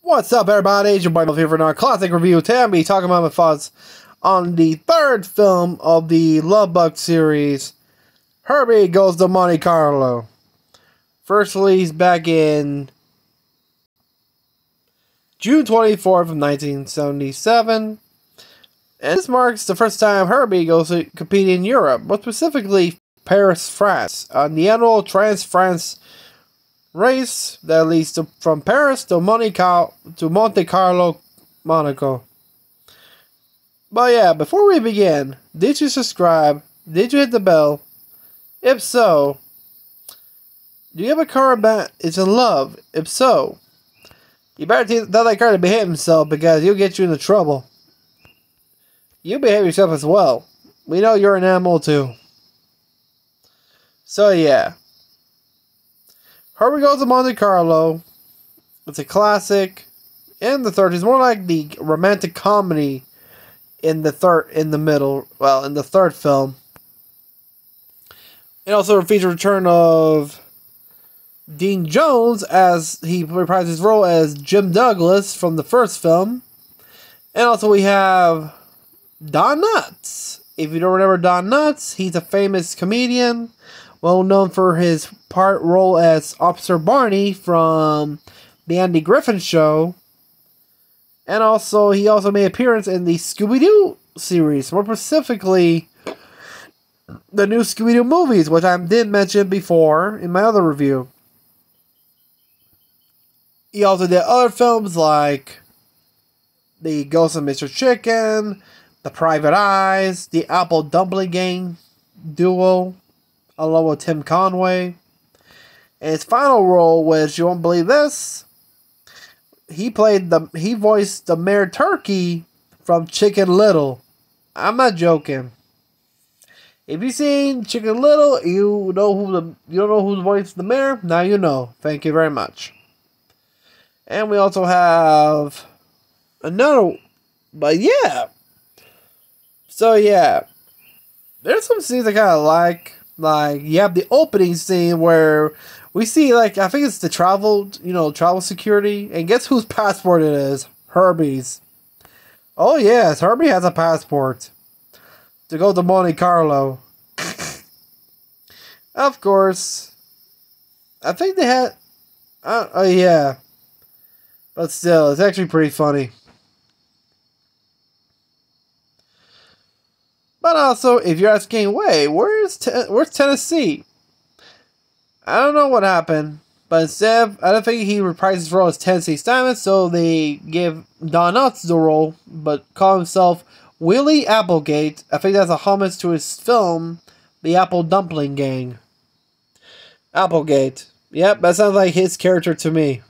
What's up, everybody? It's your boy Mel here for another classic review. Today I'll be talking about my thoughts on the third film of the Love Bug series, Herbie Goes to Monte Carlo. First released back in June 24th of 1977. And this marks the first time Herbie goes to compete in Europe, but specifically Paris, France, on the annual Trans-France race that leads from Paris to Monte Carlo, Monaco. But yeah, before we begin, did you subscribe? Did you hit the bell? If so, do you have a car that is in love? If so, you better tell that car to behave himself because he'll get you into trouble. You behave yourself as well. We know you're an animal too. So yeah. Herbie Goes to Monte Carlo. It's a classic in the 30s. More like the romantic comedy in the third film. It also features a return of Dean Jones as he reprised his role as Jim Douglas from the first film. And also we have Don Knott. If you don't remember Don Knott, he's a famous comedian, well known for his part role as Officer Barney from the Andy Griffith Show. And also, he also made an appearance in the Scooby-Doo series, more specifically, the new Scooby-Doo movies, which I did mention before in my other review. He also did other films like The Ghost of Mr. Chicken, The Private Eyes, The Apple Dumpling Gang duo, along with Tim Conway. And his final role, which you won't believe this, he voiced the Mayor Turkey from Chicken Little. I'm not joking. If you've seen Chicken Little, you don't know who voiced the mayor. Now you know. Thank you very much. And we also have another, but yeah. So yeah, there's some scenes I kind of like. Like, you have the opening scene where we see, like, I think it's the travel security. And guess whose passport it is? Herbie's. Oh, yes, Herbie has a passport to go to Monte Carlo. Of course. I think they had... oh, yeah. But still, it's actually pretty funny. But also, if you're asking, wait, where's Tennessee? I don't know what happened, but instead, I don't think he reprised his role as Tennessee Simon, so they give Don Knott the role, but call himself Willie Applegate. I think that's a homage to his film, The Apple Dumpling Gang. Applegate. Yep, that sounds like his character to me.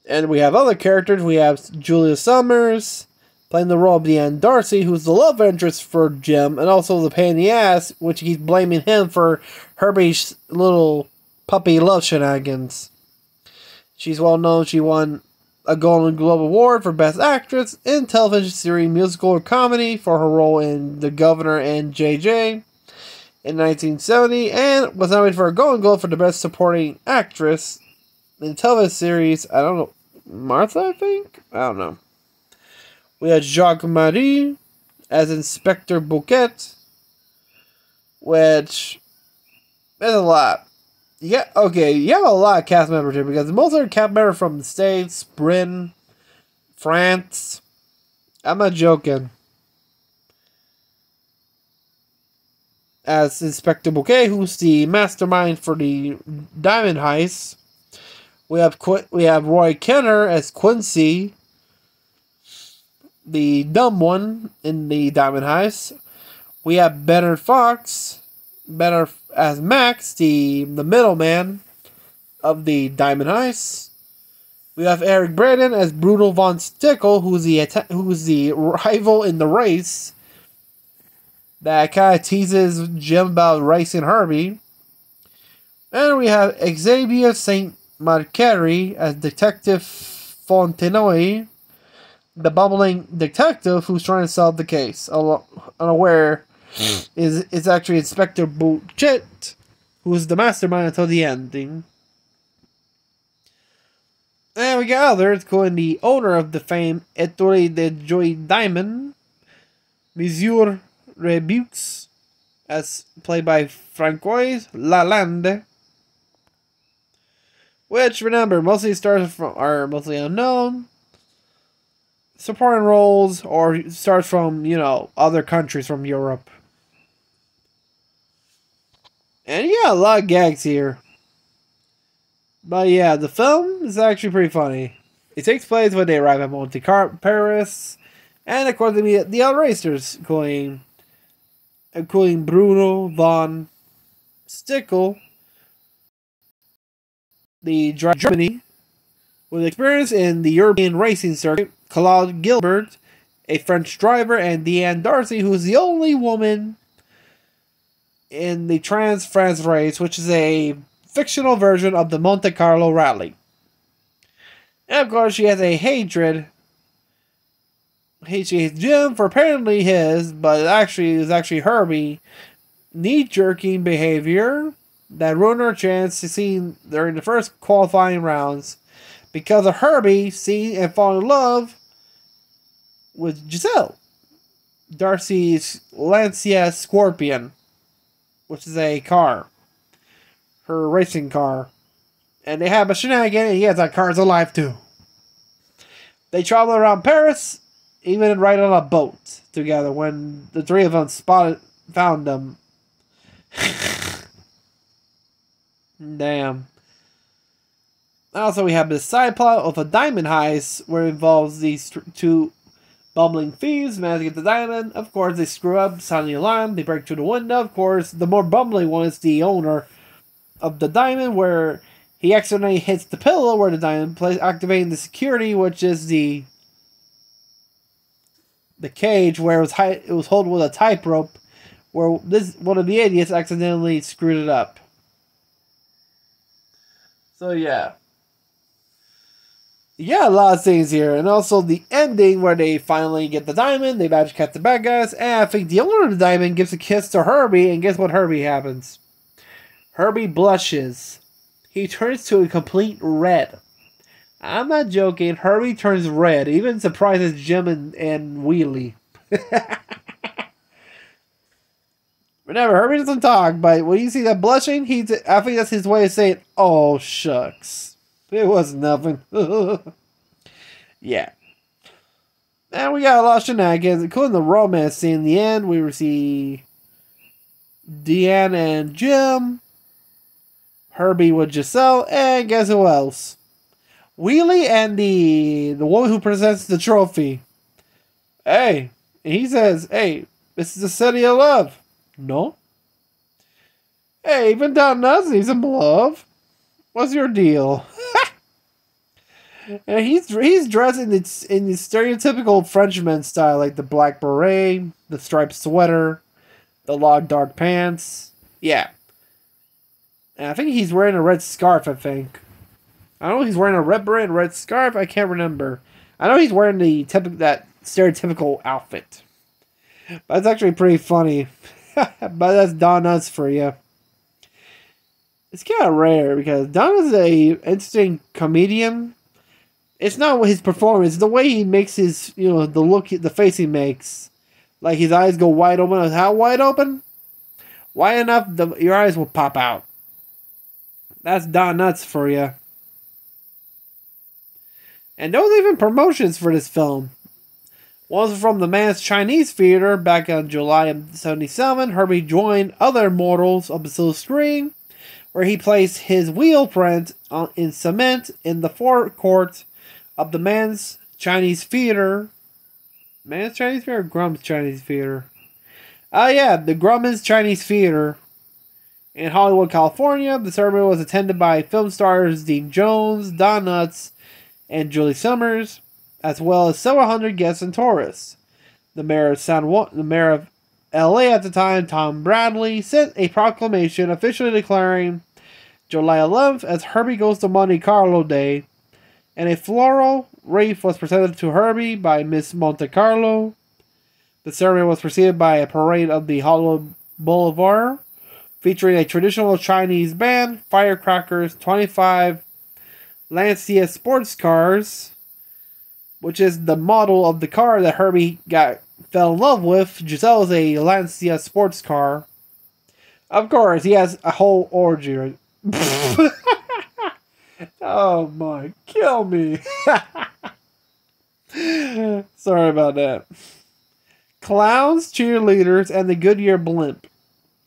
And we have other characters. We have Julia Summers playing the role of Deanne Darcy, who's the love interest for Jim, and also the pain in the ass, which he's blaming him for Herbie's little puppy love shenanigans. She's well known. She won a Golden Globe Award for Best Actress in Television Series, Musical, or Comedy for her role in The Governor and J.J. in 1970, and was nominated for a Golden Globe for the Best Supporting Actress in Television Series, I don't know, Martha, I think? I don't know. We have Jacques Marie as Inspector Bouquet, which is a lot. Yeah, okay, you have a lot of cast members here because most of the cast members from the States, Britain, France. I'm not joking. As Inspector Bouquet, who's the mastermind for the Diamond Heist. We have Roy Kenner as Quincy, the dumb one in the Diamond Heist. We have Bernard Fox, as Max, the middleman of the Diamond Heist. We have Eric Braeden as Brutal Von Stickle, who's the rival in the race that kind of teases Jim about racing Herbie. And we have Xavier St. Marqueri as Detective Fontenoy, the bumbling detective who's trying to solve the case, unaware is actually Inspector Bouquet, who is the mastermind until the ending. And we got others, including the owner of the famed Étoile de Joy Diamond, Monsieur Rebux, as played by Francois Lalande. Which, remember, mostly stars are mostly unknown. Supporting roles or stars from, other countries from Europe. And yeah, a lot of gags here. But yeah, the film is actually pretty funny. It takes place when they arrive at Monte Carlo, Paris, and of course they meet the other racers, including Bruno von Stickel, the driver from Germany, with experience in the European racing circuit, Claude Gilbert, a French driver, and Deanne Darcy, who is the only woman in the Trans-France race, which is a fictional version of the Monte Carlo rally. And of course, she has a hatred. She hates Jim for apparently his, but it was actually Herbie, knee-jerking behavior that ruined her chance to see during the first qualifying rounds because of Herbie seeing and falling in love with Giselle, Darcy's Lancia Scorpion, which is a car, her racing car. And they have a shenanigan, and he has that car's alive too. They travel around Paris, even ride on a boat together when the three of them found them. Damn. Also, we have this side plot of a diamond heist where it involves these two bumbling thieves managing to get the diamond. Of course, they screw up, sound the alarm, they break through the window. Of course, the more bumbling one is the owner of the diamond, where he accidentally hits the pillow where the diamond plays, activating the security, which is the cage where it was held with a tight rope, where one of the idiots accidentally screwed it up. So yeah. Yeah, a lot of things here. And also the ending where they finally get the diamond, they manage to catch the bad guys, and I think the owner of the diamond gives a kiss to Herbie, and guess what Herbie happens? Herbie blushes. He turns to a complete red. I'm not joking. Herbie turns red. Even surprises Jim and Wheelie. Remember, Herbie doesn't talk, but when you see that blushing, I think that's his way of saying, "Oh, shucks. It was nothing." Yeah. And we got a lot of shenanigans, including the romance scene in the end. We see Deanne and Jim, Herbie with Giselle, and guess who else? Wheelie and the woman who presents the trophy. Hey, and he says, "Hey, this is the city of love." No. Hey, even Don Knott needs some love. What's your deal? And he's dressed in the stereotypical Frenchman style, like the black beret, the striped sweater, the long dark pants. Yeah. And I think he's wearing a red scarf, I think. I don't know if he's wearing a red beret and red scarf. I can't remember. I know he's wearing that stereotypical outfit. But it's actually pretty funny. But that's Don Knott for you. It's kind of rare because Don is a interesting comedian. It's not his performance, it's the way he makes his, the look, the face he makes. Like his eyes go wide open. How wide open? Wide enough your eyes will pop out. That's Don Knott for you. And there was even promotions for this film. One was from the Man's Chinese Theater back in July of 1977. Herbie joined other mortals of the silver screen, where he placed his wheel print in cement in the forecourt of the Man's Chinese Theater. Man's Chinese Theater or Grumm's Chinese Theater? Oh yeah, the Grumm's Chinese Theater in Hollywood, California. The ceremony was attended by film stars Dean Jones, Don Knott, and Julie Summers, as well as several hundred guests and tourists. The mayor of LA at the time, Tom Bradley, sent a proclamation officially declaring July 11th as Herbie Goes to Monte Carlo Day, and a floral wreath was presented to Herbie by Miss Monte Carlo. The ceremony was preceded by a parade of the Hollywood Boulevard, featuring a traditional Chinese band, firecrackers, 25 Lancia sports cars, which is the model of the car that Herbie fell in love with. Giselle is a Lancia sports car. Of course, he has a whole orgy. Oh my, kill me. Sorry about that. Clowns, cheerleaders, and the Goodyear blimp.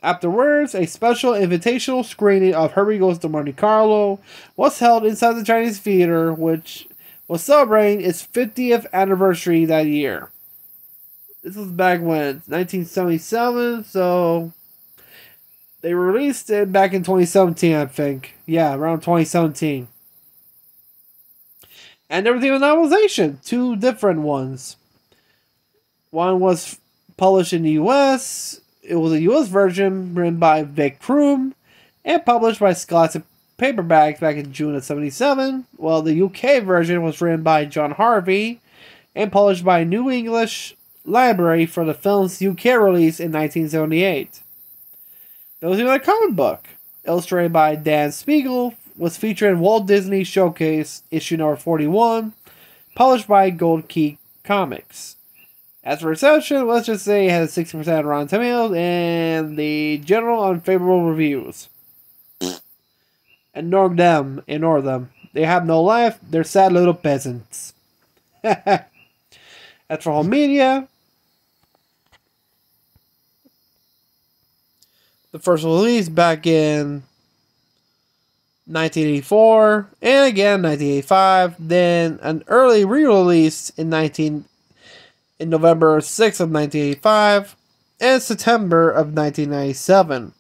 Afterwards, a special invitational screening of Herbie Goes to Monte Carlo was held inside the Chinese Theater, which was celebrating its 50th anniversary that year. This was back when? 1977, so they released it back in 2017, I think. Yeah, around 2017. And there was even a novelization, 2 different ones. One was published in the US. It was a US version written by Vic Krum and published by Scholastic Paperbacks back in June of 1977. While the UK version was written by John Harvey and published by New English Library for the film's UK release in 1978. There was even a comic book, illustrated by Dan Spiegel, was featured in Walt Disney Showcase issue number 41, published by Gold Key Comics. As for reception, let's just say it has a 60% Rotten Tomatoes and the general unfavorable reviews. Ignore them. Ignore them. They have no life. They're sad little peasants. As for home media, the first release back in 1984 and again 1985. Then an early re-release in November 6th of 1985 and September of 1997.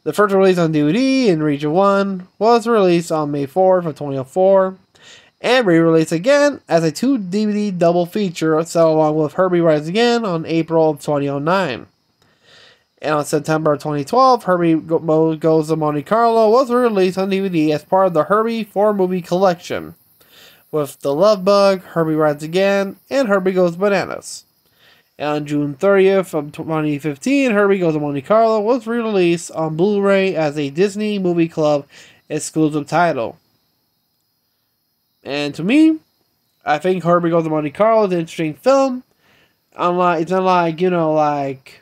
The first release on DVD in Region 1 was released on May 4th of 2004 and re-released again as a 2 DVD double feature set along with Herbie Rides Again on April of 2009. And on September of 2012, Herbie Goes to Monte Carlo was released on DVD as part of the Herbie 4-movie collection, with The Love Bug, Herbie Rides Again, and Herbie Goes Bananas. And on June 30th of 2015, Herbie Goes to Monte Carlo was released on Blu-ray as a Disney Movie Club exclusive title. And to me, I think Herbie Goes to Monte Carlo is an interesting film. It's not like, like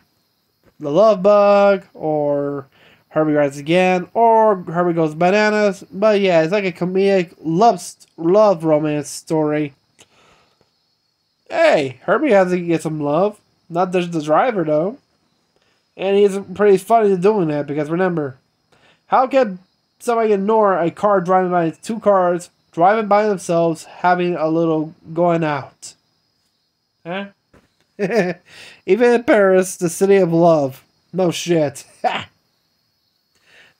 The Love Bug or Herbie Rides Again or Herbie Goes Bananas. But yeah, it's like a comedic love romance story. Hey, Herbie has to get some love. Not just the driver, though. And he's pretty funny doing that, because remember, how can somebody ignore a car driving by, 2 cars driving by themselves, having a little going out? Huh? Even in Paris, the city of love. No shit.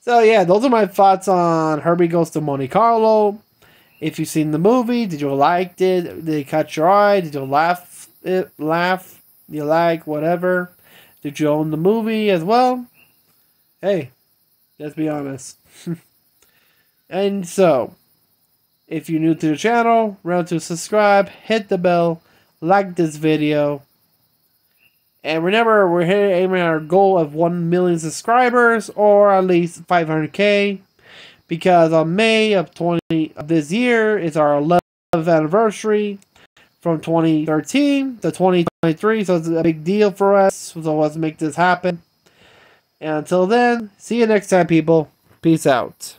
So yeah, those are my thoughts on Herbie Goes to Monte Carlo. If you've seen the movie, did you like it? Did it catch your eye? Did you laugh? You like whatever? Did you own the movie as well? Hey, let's be honest. And so, if you're new to the channel, remember to subscribe, hit the bell, like this video. And remember, we're here aiming at our goal of 1 million subscribers, or at least 500K. Because on May of this year is our 11th anniversary from 2013 to 2023. So it's a big deal for us. So let's make this happen. And until then, see you next time, people. Peace out.